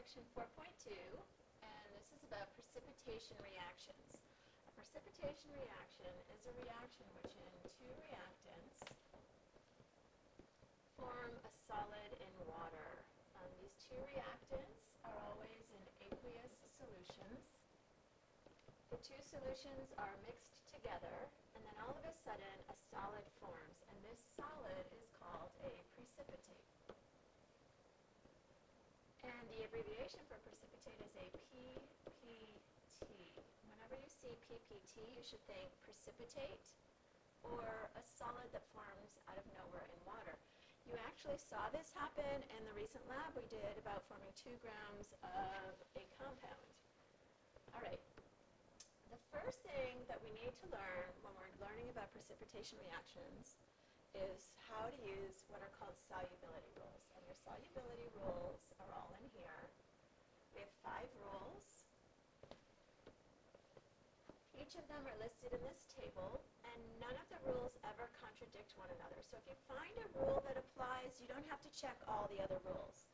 section 4.2, and this is about precipitation reactions. A precipitation reaction is a reaction which in two reactants form a solid in water. These two reactants are always in aqueous solutions. The two solutions are mixed together, and then all of a sudden a solid forms, and this solid is called a precipitate. And the abbreviation for precipitate is a PPT. Whenever you see PPT, you should think precipitate or a solid that forms out of nowhere in water. You actually saw this happen in the recent lab we did about forming 2 grams of a compound. All right. The first thing that we need to learn when we're learning about precipitation reactions is how to use what are called solubility rules. And your solubility rules are all in here. We have 5 rules. Each of them are listed in this table, and none of the rules ever contradict one another. So if you find a rule that applies, you don't have to check all the other rules.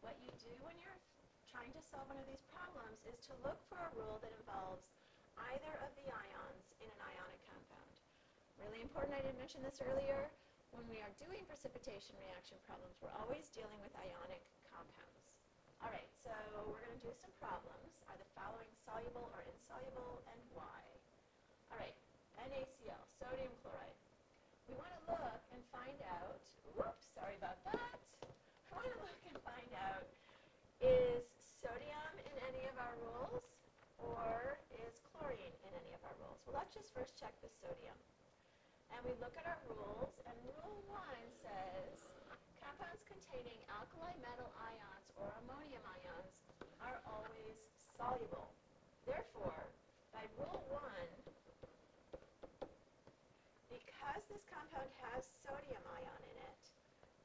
What you do when you're trying to solve one of these problems is to look for a rule that involves either of the ions in an ionic compound. Really important, I didn't mention this earlier, when we are doing precipitation reaction problems, we're always dealing with ionic compounds. All right, so we're going to do some problems. Are the following soluble or insoluble, and why? All right, NaCl, sodium chloride. We want to look and find out, whoops, sorry about that. We want to look and find out, is sodium in any of our rules, or is chlorine in any of our rules? Well, let's just first check the sodium. And we look at our rules, and rule 1 says compounds containing alkali metal ions or ammonium ions are always soluble. Therefore, by rule 1, because this compound has sodium ion in it,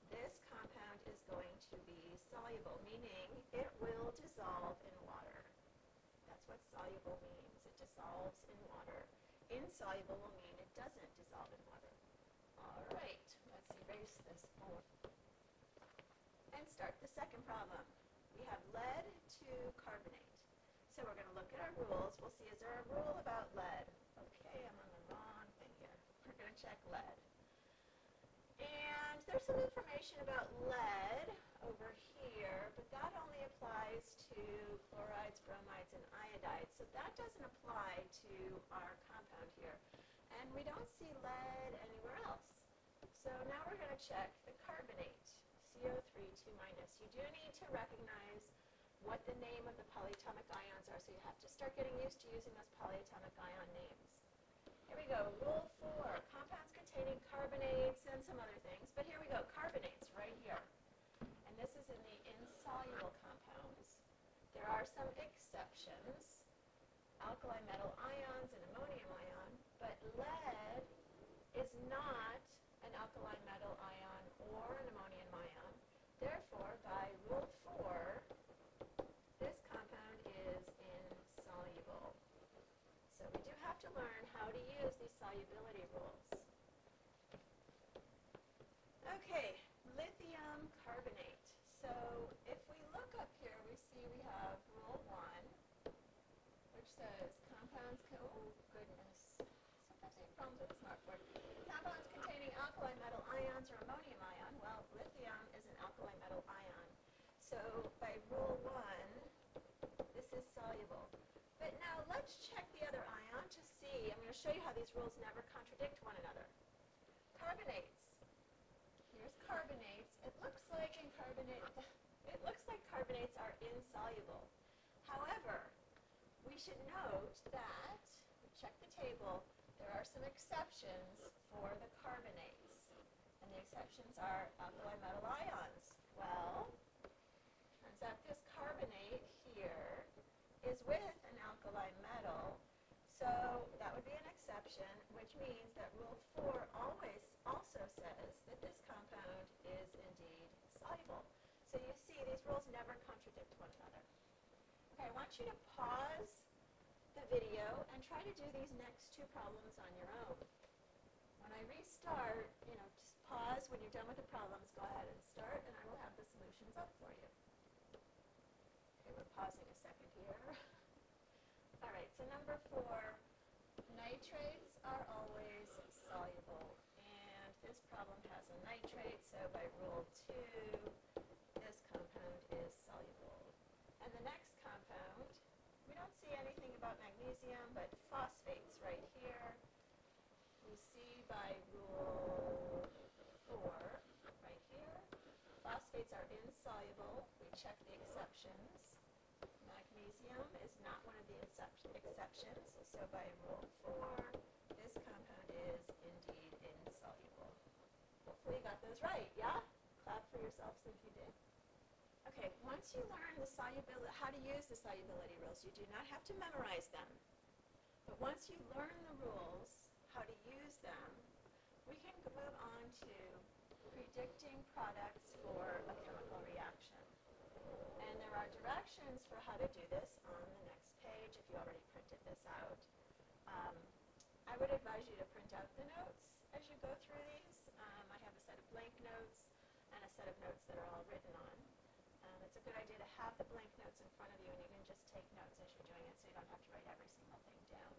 this compound is going to be soluble, meaning it will dissolve in water. That's what soluble means. It dissolves in water. Insoluble will mean it doesn't dissolve in water. All right, let's erase this board and start the second problem. We have lead to carbonate. So we're going to look at our rules. We'll see, is there a rule about lead? Okay, I'm on the wrong thing here. We're going to check lead. And there's some information about lead over here, but that only applies to chlorides, bromides, and iodides. So that doesn't apply to our compound here. And we don't see lead anywhere else. So now we're going to check the carbonate, CO3 2-. You do need to recognize what the name of the polyatomic ions are, so you have to start getting used to using those polyatomic ion names. Here we go, rule 4, compounds containing carbonates and some other things. But here we go, carbonates right here. And this is in the insoluble compounds. There are some exceptions, alkali metal ions and ammonium ion, but lead is not an alkali metal ion or an ammonium ion. Therefore, by rule 4, this compound is insoluble. So we do have to learn how to use these solubility rules. Okay, lithium carbonate. So if we look up here, we see we have rule 1, which says compounds, oh goodness, sometimes I have problems with the smartboard. Compounds containing alkali metal ions or ammonium ion. Well, lithium is an alkali metal ion. So by rule 1, this is soluble. But now let's check the other ion to see. I'm going to show you how these rules never contradict one another. Carbonates. Here's carbonates. It looks like carbonates are insoluble. However, we should note that, check the table, there are some exceptions for the carbonates. And the exceptions are alkali metal ions. Well, turns out this carbonate here is with an alkali metal, so that would be an exception, which means that rule 4 always also says that this compound is indeed soluble. So you see, these rules never contradict one another. Okay, I want you to pause the video and try to do these next 2 problems on your own. When I restart, just pause when you're done with the problems, go ahead and start, and I will have the solutions up for you. Here So number 4, nitrates are always soluble. And this problem has a nitrate, so by rule 2, this compound is soluble. And the next compound, we don't see anything about magnesium, but phosphates right here. We see by rule 4, right here, phosphates are insoluble. We check the exceptions. Magnesium is not one of the exceptions, so by rule 4, this compound is indeed insoluble. Hopefully you got those right, yeah? Clap for yourselves if you did. Okay, once you learn how to use the solubility rules, you do not have to memorize them. But once you learn the rules, how to use them, we can move on to predicting products for a chemical reaction. And there are directions for how to do this on the next page if you already printed this out. I would advise you to print out the notes as you go through these. I have a set of blank notes and a set of notes that are all written on. It's a good idea to have the blank notes in front of you, and you can just take notes as you're doing it so you don't have to write every single thing down.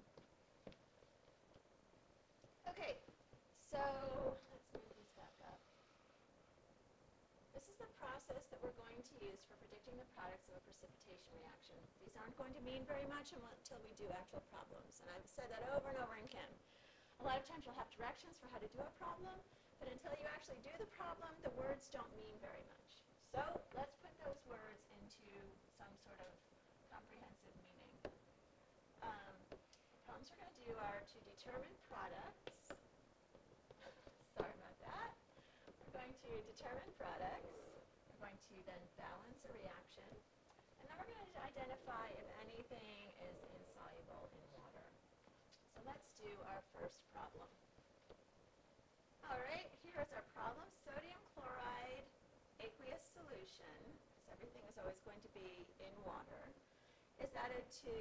Okay, so let's move these back up. This is the process that we're going to use for predicting the products of a precipitation reaction. These aren't going to mean very much until we do actual problems, and I've said that over and over in chem. A lot of times you'll have directions for how to do a problem, but until you actually do the problem, the words don't mean very much. So let's put those words into some sort of comprehensive meaning. Problems we're going to do are to determine products. Sorry about that. We're going to determine products. We're going to then balance a reaction. And then we're going to identify if anything is insoluble in water. So let's do our first problem. All right, here's our problem. Sodium chloride aqueous solution, because everything is always going to be in water, is added to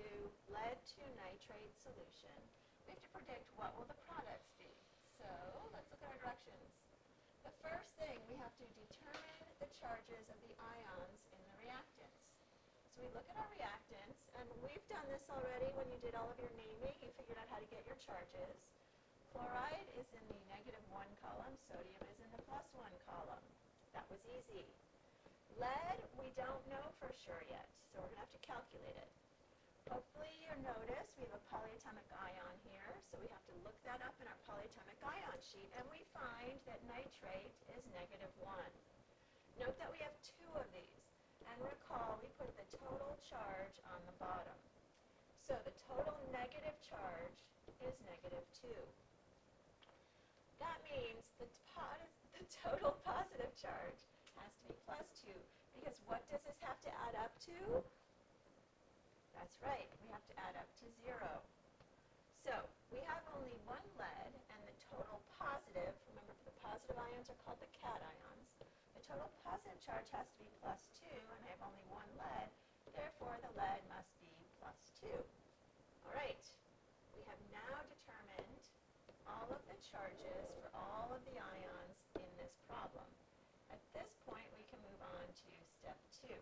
lead to nitrate solution. We have to predict what will the products be. So let's look at our directions. The first thing, we have to determine the charges of the ions in the reactants. So we look at our reactants, and we've done this already when you did all of your naming. You figured out how to get your charges. Chloride is in the -1 column. Sodium is in the +1 column. That was easy. Lead, we don't know for sure yet, so we're going to have to calculate it. Hopefully you notice we have a polyatomic ion here, so we have to look that up in our polyatomic ion sheet, and we find that nitrate is -1. Note that we have 2 of these, and recall we put the total charge on the bottom. So the total negative charge is -2. That means the total positive charge has to be +2, because what does this have to add up to? That's right, we have to add up to 0. So we have only 1 lead, and the total positive, remember the positive ions are called the cations, the total positive charge has to be +2, and I have only 1 lead, therefore the lead must be +2. All right, we have now determined all of the charges for all of the ions in this problem. At this point, we can move on to step 2.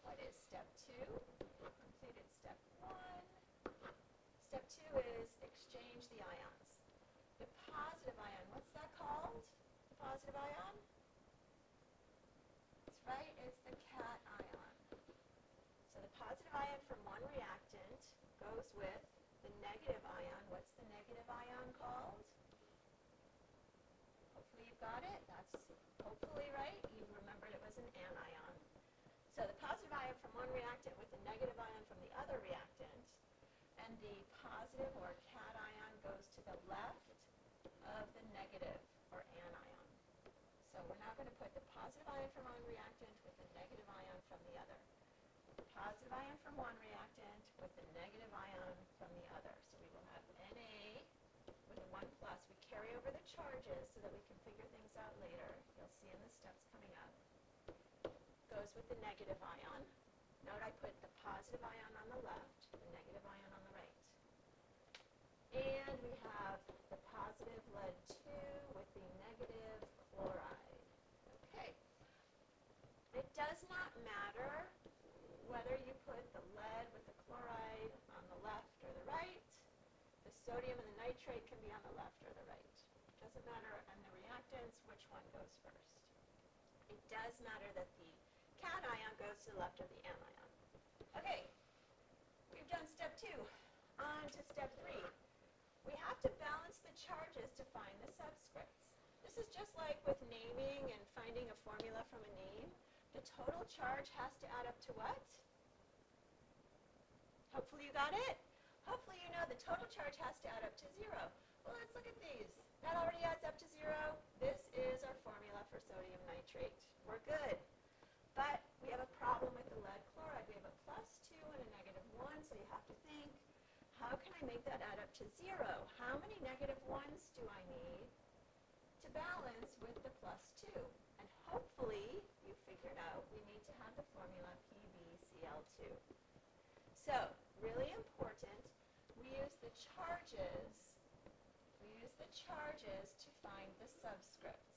What is step 2? Completed step 1. Step 2 is exchange the ions. The positive ion, what's that called? The positive ion? That's right, it's the cation. So the positive ion from one reactant goes with the negative ion. What's the negative ion called? Hopefully you've got it. That's hopefully right. You remembered it was an anion. So the positive ion from one reactant with the negative ion from the other reactant, and the positive or cation goes to the left of the negative or anion. So we're now going to put the positive ion from one reactant with the negative ion from the other. The positive ion from one reactant with the negative ion from the other. So we will have Na with a 1+. We carry over the charges so that we can figure things out later. You'll see in the steps coming up. Goes with the negative ion. Note I put the positive ion on the left, the negative ion on the right. And we have the positive lead 2 with the negative chloride. Okay. It does not matter whether you put the lead with the chloride on the left sodium and the nitrate can be on the left or the right. Doesn't matter in the reactants which one goes first. It does matter that the cation goes to the left of the anion. Okay, we've done step 2. On to step 3. We have to balance the charges to find the subscripts. This is just like with naming and finding a formula from a name. The total charge has to add up to what? Hopefully you got it. Hopefully you know the total charge has to add up to 0. Well, let's look at these. That already adds up to 0. This is our formula for sodium nitrate. We're good. But we have a problem with the lead chloride. We have a +2 and a -1, so you have to think, how can I make that add up to 0? How many -1s do I need to balance with the +2? And hopefully you figured out we need to have the formula PbCl2. So, really important, we use the charges to find the subscripts.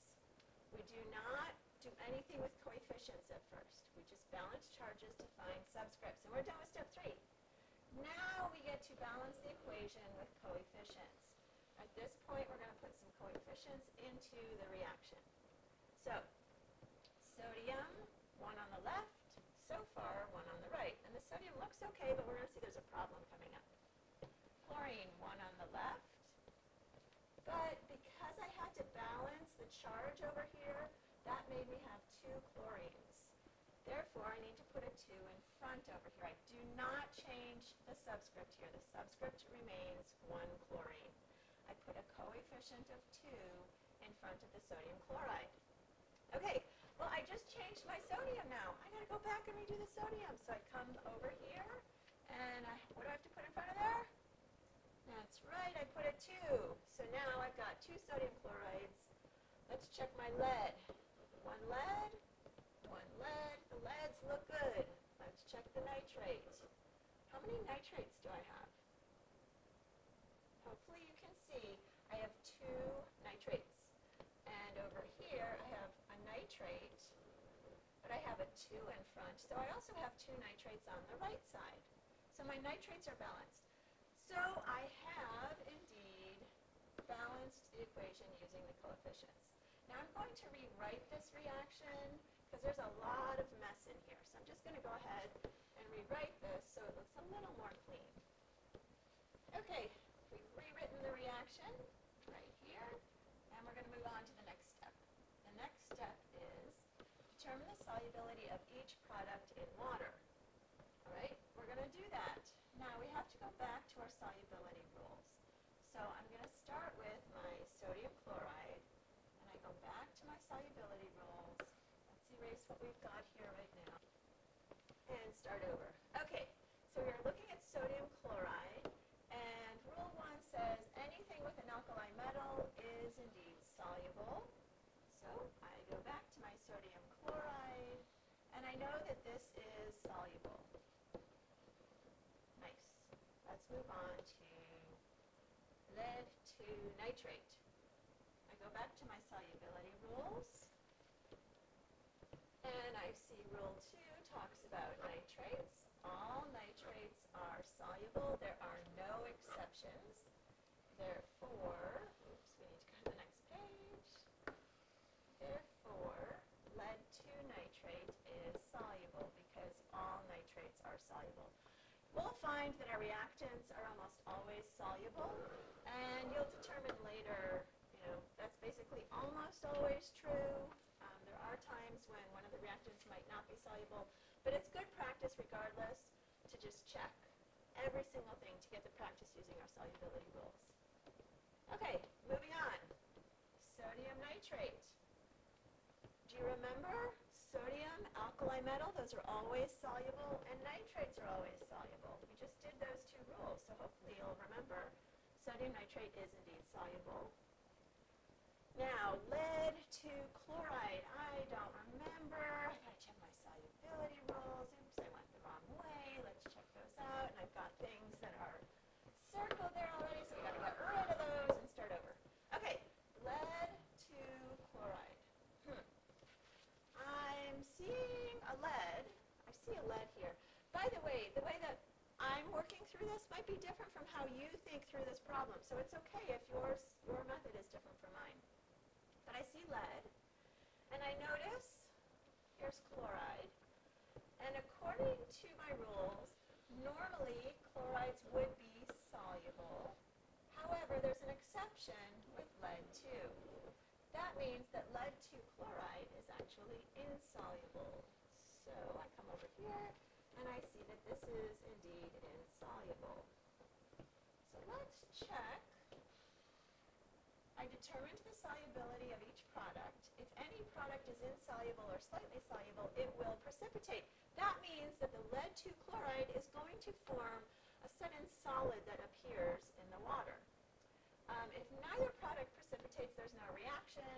We do not do anything with coefficients at first. We just balance charges to find subscripts. And we're done with step 3. Now we get to balance the equation with coefficients. At this point, we're going to put some coefficients into the reaction. So, sodium, 1 on the left, so far 1 on the right. And the sodium looks okay, but we're going to see there's a problem coming up. Chlorine, 1 on the left. But because I had to balance the charge over here, that made me have 2 chlorines. Therefore, I need to put a 2 in front over here. I do not change the subscript here. The subscript remains 1 chlorine. I put a coefficient of 2 in front of the sodium chloride. Okay, well, I just changed my sodium now. I got to go back and redo the sodium. So I come over here, and what do I have to put in front of there? That's right, I put a 2. So now I've got 2 sodium chlorides. Let's check my lead. 1 lead, 1 lead. The leads look good. Let's check the nitrate. How many nitrates do I have? Hopefully you can see I have 2 nitrates. And over here I have a nitrate, but I have a 2 in front. So I also have 2 nitrates on the right side. So my nitrates are balanced. So I have, indeed, balanced the equation using the coefficients. Now I'm going to rewrite this reaction because there's a lot of mess in here. So I'm just going to go ahead and rewrite this so it looks a little more clean. Okay, we've rewritten the reaction right here, and we're going to move on to the next step. The next step is determine the solubility of each product in water. All right, we're going to do that. Now we have to go back to our solubility rules. So I'm going to start with my sodium chloride, and I go back to my solubility rules. Let's erase what we've got here right now, and start over. Okay, so we're looking at sodium chloride, and rule 1 says anything with an alkali metal is indeed soluble. So I go back to my sodium chloride, and I know that this is soluble. Let's move on to lead to nitrate. I go back to my solubility rules, and I see rule 2 talks about nitrates. All nitrates are soluble. There are no exceptions. Therefore, oops, we need to go to the next page. Therefore, lead to nitrate is soluble because all nitrates are soluble. We'll find that our reactants are almost always soluble, and you'll determine later, that's basically almost always true. There are times when one of the reactants might not be soluble, but it's good practice regardless to just check every single thing to get the practice using our solubility rules. Okay, moving on. Sodium nitrate. Do you remember? Sodium, alkali metal, those are always soluble, and nitrates are always soluble. We just did those 2 rules, so hopefully you'll remember sodium nitrate is indeed soluble. Now, lead to chloride. I don't remember. I gotta check my solubility rules. Oops, I went the wrong way. Let's check those out. And I've got things that are circled there already, so we gotta get rid of those and start over. Okay, lead to chloride. I'm seeing a lead. I see a lead here. By the way that I'm working working through this might be different from how you think through this problem. So it's okay if your method is different from mine. But I see lead, and I notice here's chloride. And according to my rules, normally chlorides would be soluble. However, there's an exception with lead 2. That means that lead 2 chloride is actually insoluble. So I come over here and I see that this is indeed insoluble. So let's check. I determined the solubility of each product. If any product is insoluble or slightly soluble, it will precipitate. That means that the lead 2 chloride is going to form a sudden solid that appears in the water. If neither product precipitates, there's no reaction.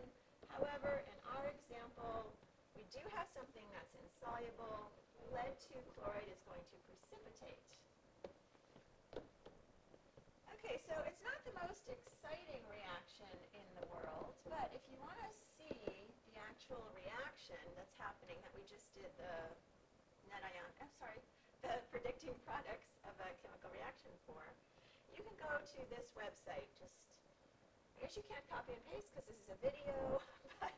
However, in our example, we do have something that's insoluble. Lead 2 chloride is going to precipitate. Okay, so it's not the most exciting reaction in the world, but if you want to see the actual reaction that's happening that we just did the predicting products of a chemical reaction for, you can go to this website. I guess you can't copy and paste because this is a video, but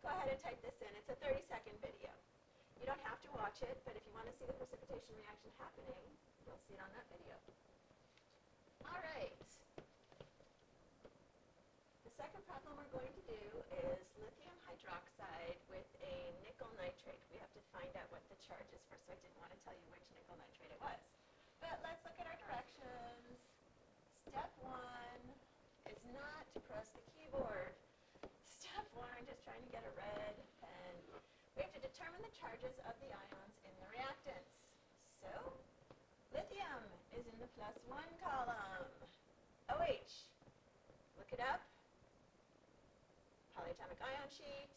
go ahead and type this in. It's a 30-second video. You don't have to watch it, but if you want to see the precipitation reaction happening, you'll see it on that video. All right. The second problem we're going to do is lithium hydroxide with a nickel nitrate. We have to find out what the charge is first, so I didn't want to tell you which nickel nitrate it was. But let's look at our directions. Step 1 is not to press the keyboard. Step 1, just trying to get a red pen. We have to determine the charges of the ions in the reactants. So, lithium is in the +1 column. OH, look it up. Polyatomic ion sheet.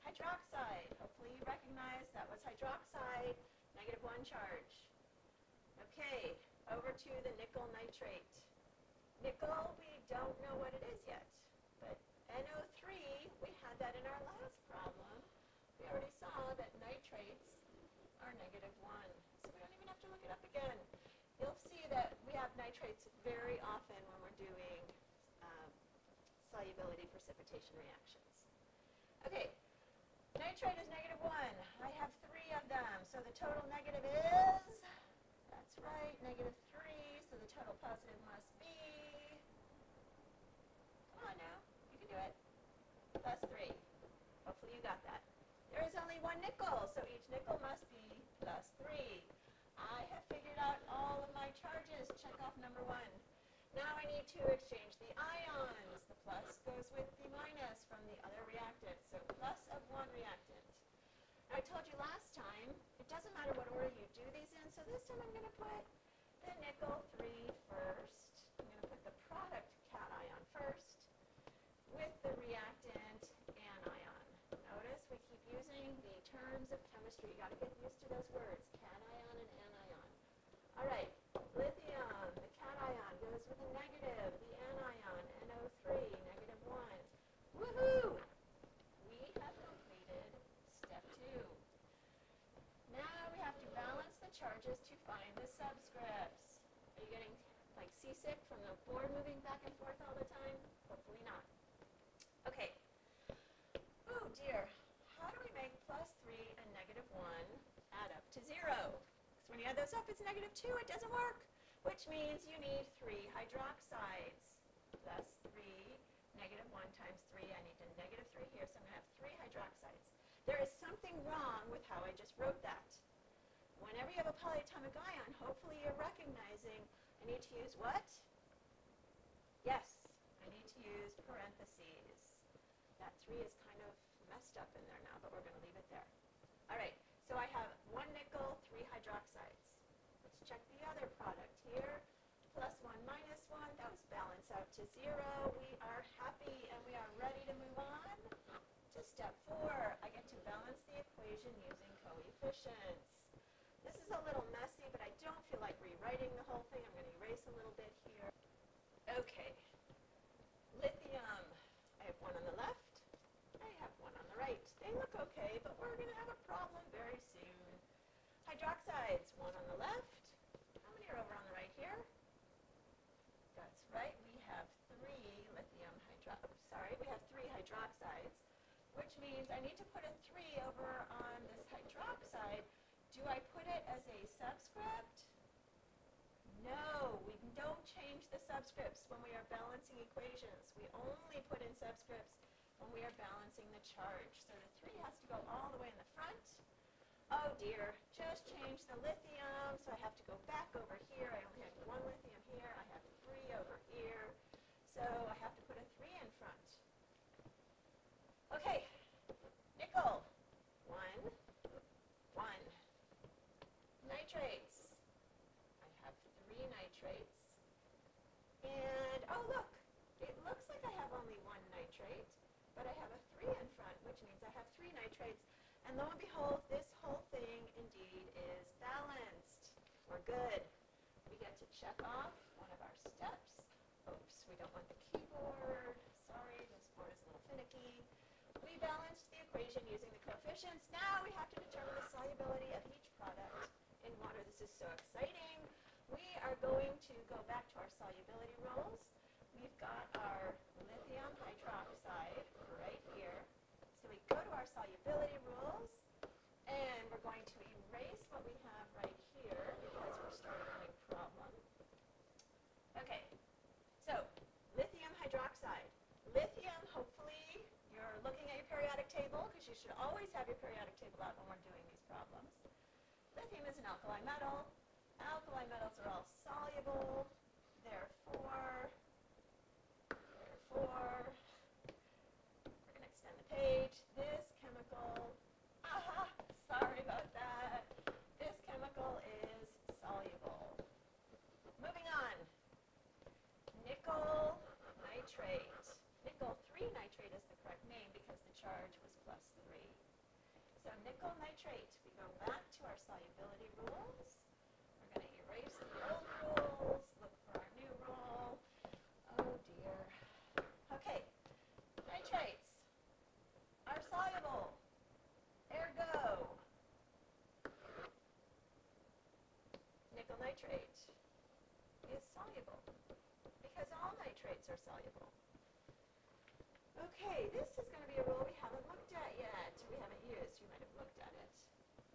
Hydroxide, hopefully you recognize that was hydroxide, -1 charge. Okay, over to the nickel nitrate. Nickel, we don't know what it is yet, but NO3, we had that in our last problem. We already saw that nitrates are -1, so we don't even have to look it up again. You'll see that we have nitrates very often when we're doing solubility precipitation reactions. Okay, nitrate is -1. I have 3 of them, so the total negative is, that's right, -3, so the total positive must be, come on now, you can do it, +3. Hopefully you got that. There is only 1 nickel, so each nickel must be +3. I have figured out all of my charges. Check off number 1. Now I need to exchange the ions. The plus goes with the minus from the other reactant, so plus of 1 reactant. I told you last time, it doesn't matter what order you do these in, so this time I'm going to put the nickel 3 first. I'm going to put the product cation first with the reactant anion. Notice we keep using the terms of chemistry. You got to get used to those words, cation and anion. All right, lithium, the cation goes with a negative, the anion, NO3, -1. Woohoo! We have completed step 2. Now we have to balance the charges to find the subscripts. Are you getting like seasick from the board moving back and forth all the time? Hopefully not. Okay. Oh dear. How do we make +3 and -1 add up to 0? Because when you add those up, it's -2. It doesn't work. Which means you need 3 hydroxides. +3, -1 times 3. I need a -3 here, so I'm going to have 3 hydroxides. There is something wrong with how I just wrote that. Whenever you have a polyatomic ion, hopefully you're recognizing I need to use what? Yes, I need to use parentheses. That 3 is kind of messed up in there now, but we're going to leave it there. All right, so I have 1 nickel, 3 hydroxides. Let's check the other product here. +1, -1, those balance out to 0. We are happy and we are ready to move on to step 4. I get to balance the equation using coefficients. This is a little messy, but I don't feel like rewriting the whole thing. I'm going to erase a little bit here. Okay, lithium. I have 1 on the left. I have 1 on the right. They look okay, but we're going to have a problem very soon. Hydroxides, 1 on the left, here? That's right, we have three hydroxides, which means I need to put a 3 over on this hydroxide. Do I put it as a subscript? No, we don't change the subscripts when we are balancing equations. We only put in subscripts when we are balancing the charge. So the 3 has to go all the way in the front. Oh dear, just change the lithium, so I have to go back over here. I only have 1 lithium here. I have 3 over here. So I have to put a 3 in front. Okay, nickel, 1, 1. Nitrates, I have 3 nitrates. And, oh look, it looks like I have only 1 nitrate, but I have a 3 in front, which means I have 3 nitrates. And lo and behold, this whole thing indeed is balanced. We're good. We get to check off one of our steps. Oops, we don't want the keyboard. Sorry, this board is a little finicky. We balanced the equation using the coefficients. Now we have to determine the solubility of each product in water. This is so exciting. We are going to go back to our solubility rules. We've got our lithium hydroxide right here. So we go to our solubility rules, and we're going to erase what we have right here because we're starting a new problem. Okay, so lithium hydroxide. Lithium, hopefully, you're looking at your periodic table because you should always have your periodic table out when we're doing these problems. Lithium is an alkali metal. Alkali metals are all soluble. Therefore, we're going to extend the page. This chemical, sorry about that. This chemical is soluble. Moving on. Nickel nitrate. Nickel 3 nitrate is the correct name because the charge was plus 3. So nickel nitrate, we go back to our solubility rules. We're going to erase the old rules, look for our new rule. Oh dear. Okay, nitrates are soluble. Ergo, nickel nitrate is soluble because all nitrates are soluble. Okay, this is going to be a rule we haven't looked at yet. We haven't used. You might have looked at it.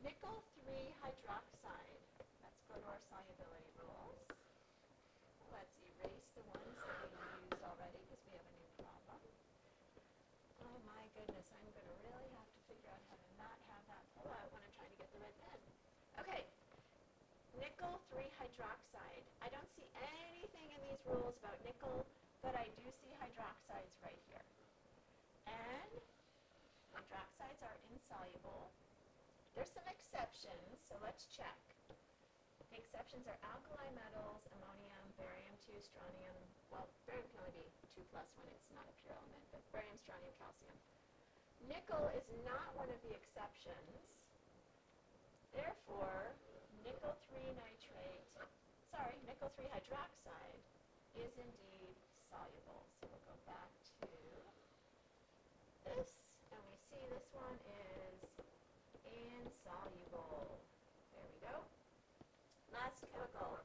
Nickel 3 hydroxide. Let's go to our solubility rules. Let's erase the ones that we used already because we have a new problem. Oh my goodness, I'm going to really have to figure out how to not have that pull out when I'm trying to get the red pen. Okay, nickel 3 hydroxide. I don't see anything in these rules about nickel, but I do see hydroxides right here. And hydroxides are insoluble. There's some exceptions, so let's check. The exceptions are alkali metals, ammonium, barium-2, strontium. Well, barium can only be 2+ when it's not a pure element, but barium, strontium, calcium. Nickel is not one of the exceptions. Therefore, nickel 3 hydroxide is indeed soluble. So we'll go back to this, and we see this one is insoluble. There we go. Last chemical,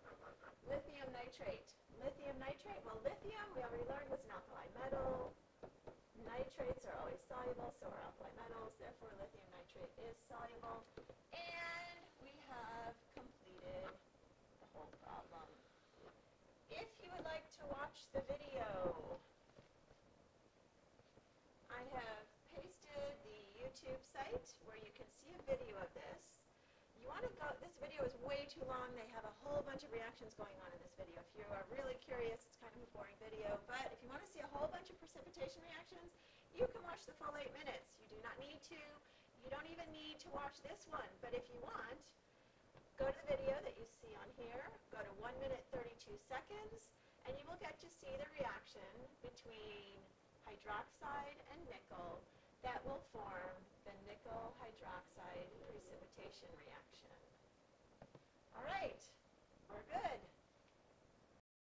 lithium nitrate. Lithium nitrate, well, lithium, we already learned, was an alkali metal. Nitrates are always soluble, so are alkali metals. Therefore, lithium nitrate is soluble. And we have completed the whole problem. If you would like to watch the video, I have pasted the YouTube site where you can see a video of this. You want to go, this video is way too long. They have a whole bunch of reactions going on in this video. If you are really curious, it's kind of a boring video, but if you want to see a whole bunch of precipitation reactions, you can watch the full 8 minutes. You do not need to. You don't even need to watch this one, but if you want, go to the video that you see on here, go to 1 minute 32 seconds, and you will get to see the reaction between hydroxide and nickel that will form the nickel hydroxide precipitation reaction. All right, we're good.